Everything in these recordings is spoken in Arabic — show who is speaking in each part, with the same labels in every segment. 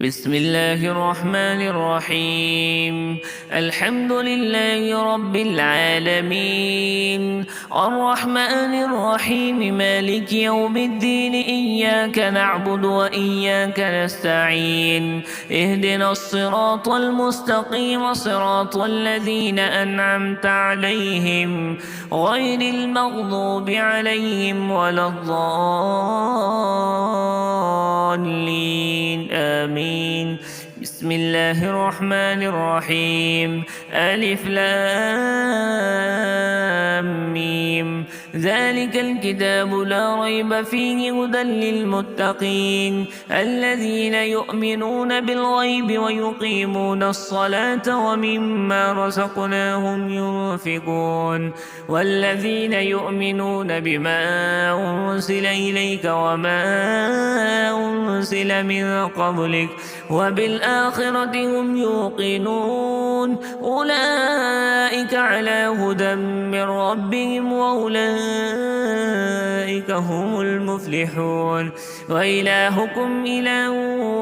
Speaker 1: بسم الله الرحمن الرحيم. الحمد لله رب العالمين، الرحمن الرحيم، مالك يوم الدين. إياك نعبد وإياك نستعين. اهدنا الصراط المستقيم، صراط الذين أنعمت عليهم غير المغضوب عليهم ولا الضالين. آمين. بسم الله الرحمن الرحيم. ألف لام ميم. ذلك الكتاب لا ريب فيه هدى للمتقين الذين يؤمنون بالغيب ويقيمون الصلاة ومما رزقناهم ينفقون والذين يؤمنون بما أنزل إليك وما أنزل من قبلك وبالآخرة هم يوقنون أولئك على هدى من ربهم وأولئك هم المفلحون. وإلهكم إله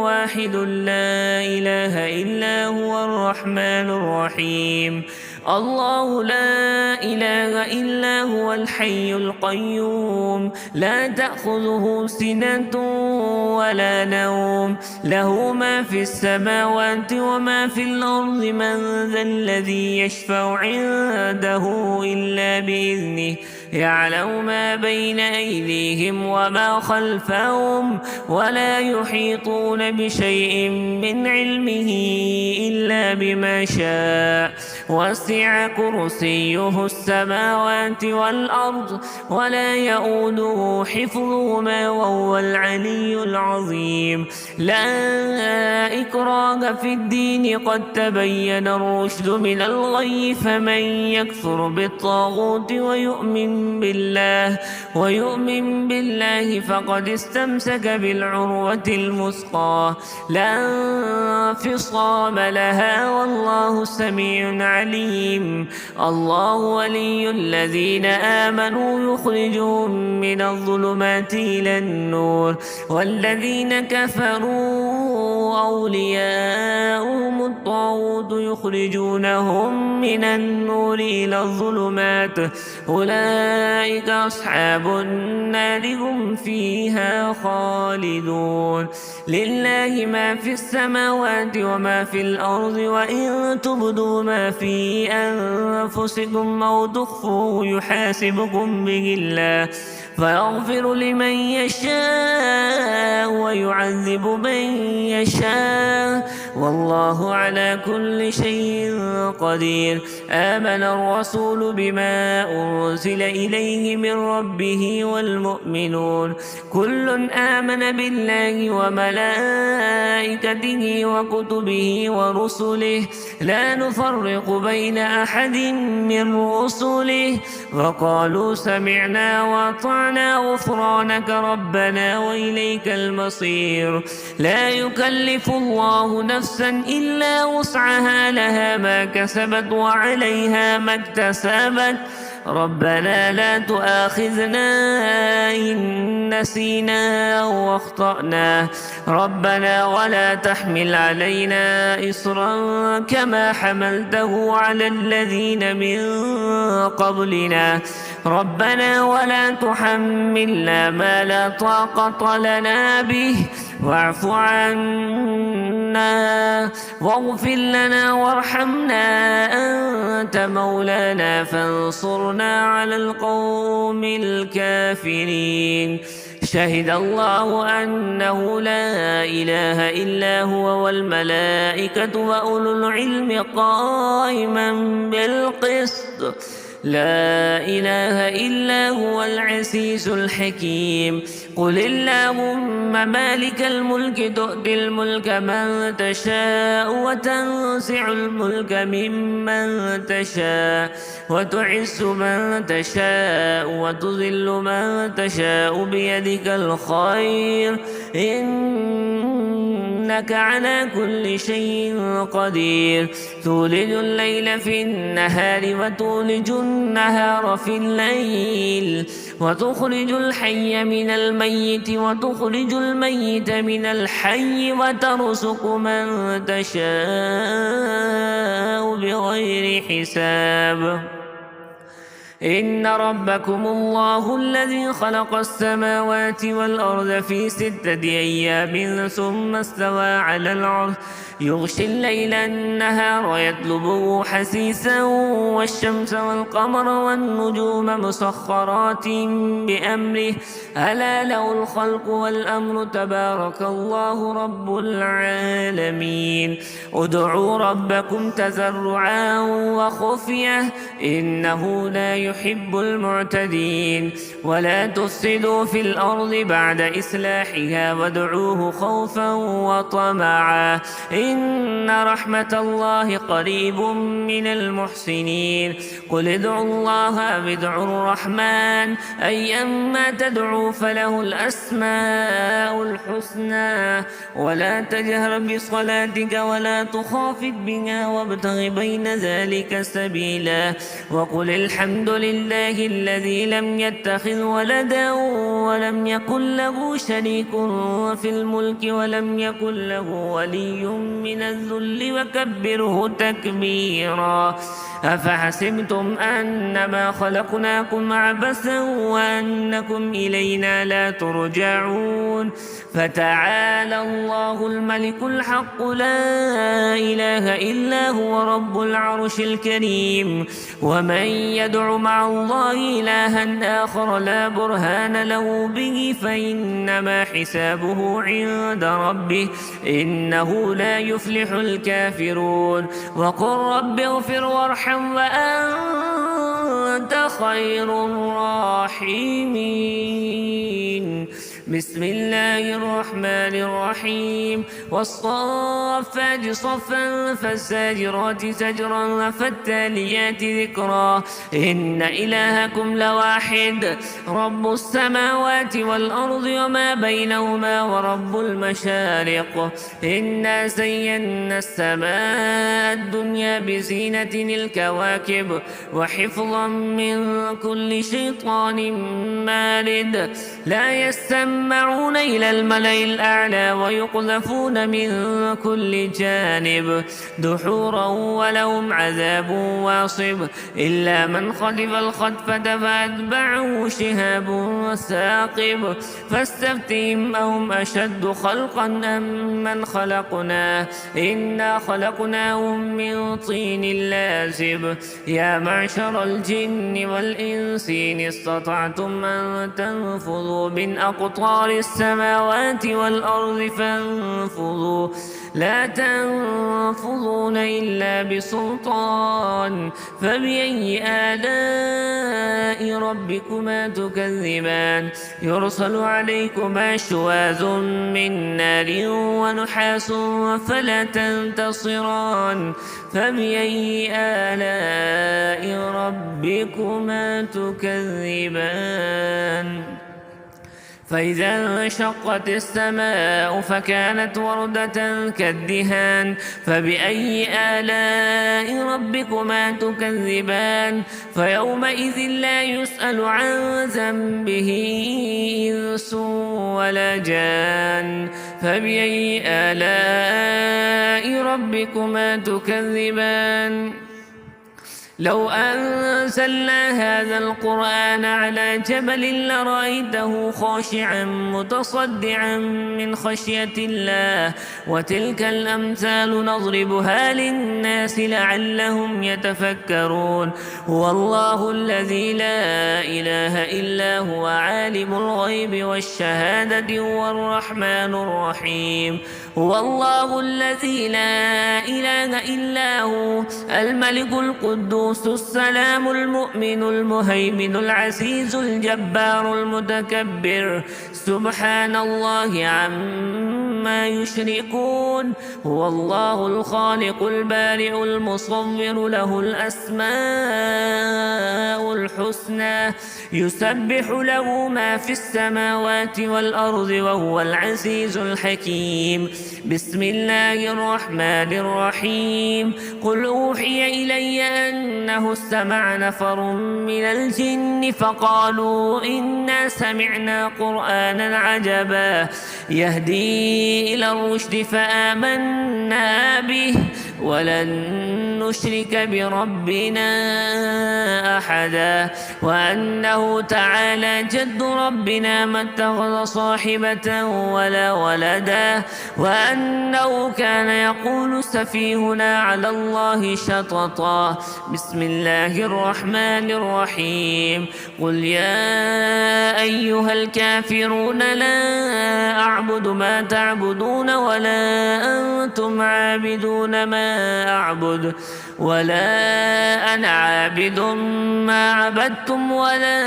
Speaker 1: واحد لا إله إلا هو الرحمن الرحيم. الله لا إله إلا هو الحي القيوم لا تأخذه سنة ولا نوم له ما في السماوات وما في الأرض. من ذا الذي يشفع عنده إلا بإذنه يعلم ما بين أيديهم وما خلفهم ولا يحيطون بشيء من علمه إلا بما شاء. وسع كرسيه السماوات والأرض ولا يؤوده حفظهما وهو العلي العظيم. لا إكراه في الدين قد تبين الرشد من الغي. فمن يكفر بالطاغوت ويؤمن بالله فقد استمسك بالعروة الوثقى لا انفصام لها والله سميع عليم. الله ولي الذين آمنوا يخرجهم من الظلمات إلى النور والذين كفروا أولياؤهم الطاغوت يخرجونهم من النور إلى الظلمات أولئك أصحاب النار هم فيها خالدون. لله ما في السماوات وما في الأرض وإن تبدوا ما في أنفسكم أو تخفوه يحاسبكم به الله فيغفر لمن يشاء ويعذب من يشاء والله على كل شيء قدير. آمن الرسول بما أنزل إليه من ربه والمؤمنون كل آمن بالله وملائكته وكتبه ورسله لا نفرق بين أحد من رسله وقالوا سمعنا وأطعنا غفرانك ربنا وإليك المصير. لا يكلف الله نفسا إلا وسعها لها ما كسبت وعليها ما اكتسبت ربنا لا تؤاخذنا إن نسينا أو أخطأنا ربنا ولا تحمل علينا إصرا كما حملته على الذين من قبلنا ربنا ولا تحملنا ما لا طاقة لنا به واعف عنا واغفر لنا وارحمنا أنت مولانا فانصرنا على القوم الكافرين. شهد الله أنه لا إله إلا هو والملائكة وأولو العلم قائما بالقسط لا إله إلا هو العزيز الحكيم. قل اللهم مالك الملك تؤتي الملك من تشاء وتنزع الملك ممن تشاء وتعز من تشاء وتذل من تشاء بيدك الخير إنك على كل شيء قدير تولج الليل في النهار وتولج النهار في الليل وتخرج الحي من الميت وتخرج الميت من الحي وترزق من تشاء بغير حساب إن ربكم الله الذي خلق السماوات والأرض في 6 أيام ثم استوى على العرش يغشي الليل النهار يطلبه حثيثا والشمس والقمر والنجوم مسخرات بأمره ألا له الخلق والأمر تبارك الله رب العالمين ادعوا ربكم تضرعا وخفية إنه لا يحب المعتدين ولا تفسدوا في الأرض بعد إصلاحها وادعوه خوفا وطمعا إن رحمة الله قريب من المحسنين قل ادعوا الله أو ادعوا الرحمن أيما تدعوا فله الأسماء الحسنى ولا تجهر بصلاتك ولا تخافت بها وابتغ بين ذلك سبيلا وقل الحمد لله الذي لم يتخذ ولدا ولم يكن له شريك في الملك ولم يكن له ولي من الذل وكبره تكبيرا أفحسبتم أنما خلقناكم عبثا وأنكم إلينا لا ترجعون فتعالى الله الملك الحق لا إله إلا هو رب العرش الكريم ومن يدع مع الله إلها آخر لا برهان له به فإنما حسابه عند ربه إنه لا يفلح الكافرون وقل رب اغفر وارحم وأنت خير الراحمين بسم الله الرحمن الرحيم والصافات صفا فالزاجرات زجرا فالتاليات ذكرا إن إلهكم لواحد رب السماوات والأرض وما بينهما ورب المشارق إنا زينا السماء الدنيا بزينة الكواكب وحفظا من كل شيطان مارد لا يسمعون إلى الملأ الأعلى ويقذفون من كل جانب دحورا ولهم عذاب واصب إلا من خطف الخطفة فأتبعه شهاب ثاقب فاستفتهم أهم أشد خلقا أم من خلقنا إنا خلقناهم من طين لازب يا معشر الجن والإنس إن استطعتم أن تنفذوا من أقطار السماوات والأرض فانفذوا لا تنفذون إلا بسلطان فبأي آلاء ربكما تكذبان يرسل عليكما شواذ من نار ونحاس فلا تنتصران فبأي آلاء ربكما تكذبان فإذا انشقت السماء فكانت وردة كالدهان فبأي آلاء ربكما تكذبان فيومئذ لا يسأل عن ذنبه إنس ولا جان فبأي آلاء ربكما تكذبان لو أنزلنا هذا القرآن على جبل لرأيته خاشعا متصدعا من خشية الله وتلك الأمثال نضربها للناس لعلهم يتفكرون هو الله الذي لا إله إلا هو عالم الغيب والشهادة هو الرحمن الرحيم هو الله الذي لا إله إلا هو الملك القدوس السلام المؤمن المهيمن العزيز الجبار المتكبر سبحان الله عما عما يشركون هو الله الخالق البارئ المصور له الأسماء الحسنى يسبح له ما في السماوات والأرض وهو العزيز الحكيم بسم الله الرحمن الرحيم قل أوحي إلي أنه استمع نفر من الجن فقالوا إنا سمعنا قرآنا عجبا يهدي إلى الرشد فآمنا به ولن نشرك بربنا أحدا وأنه تعالى جد ربنا ما اتخذ صاحبة ولا ولدا وأنه كان يقول سفيهنا على الله شططا بسم الله الرحمن الرحيم قل يا أيها الكافرون لا أعبد ما تعبدون ولا أنتم عابدون ما أعبد ولا أنا عابد ما عبدتم ولا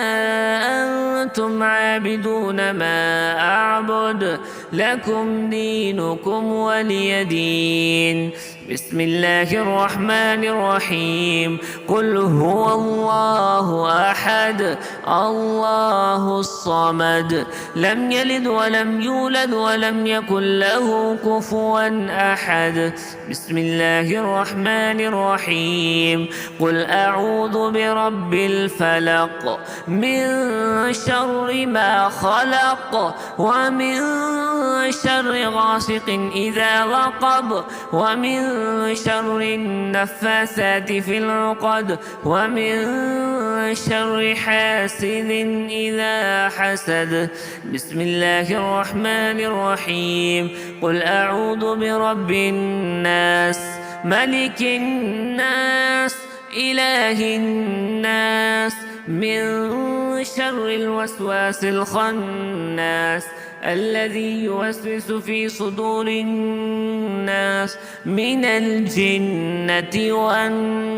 Speaker 1: أنتم عابدون ما أعبد لكم دينكم ولي دين بسم الله الرحمن الرحيم قل هو الله أحد الله الصمد لم يلد ولم يولد ولم يكن له كفوا أحد بسم الله الرحمن الرحيم قل أعوذ برب الفلق من شر ما خلق ومن شر غاسق إذا وقب ومن شر النفاثات في العقد ومن شر حاسد إذا حسد بسم الله الرحمن الرحيم قل أعوذ برب الناس ملك الناس إله الناس من شر الوسواس الخناس الذي يوسوس في صدور الناس من الجنة والناس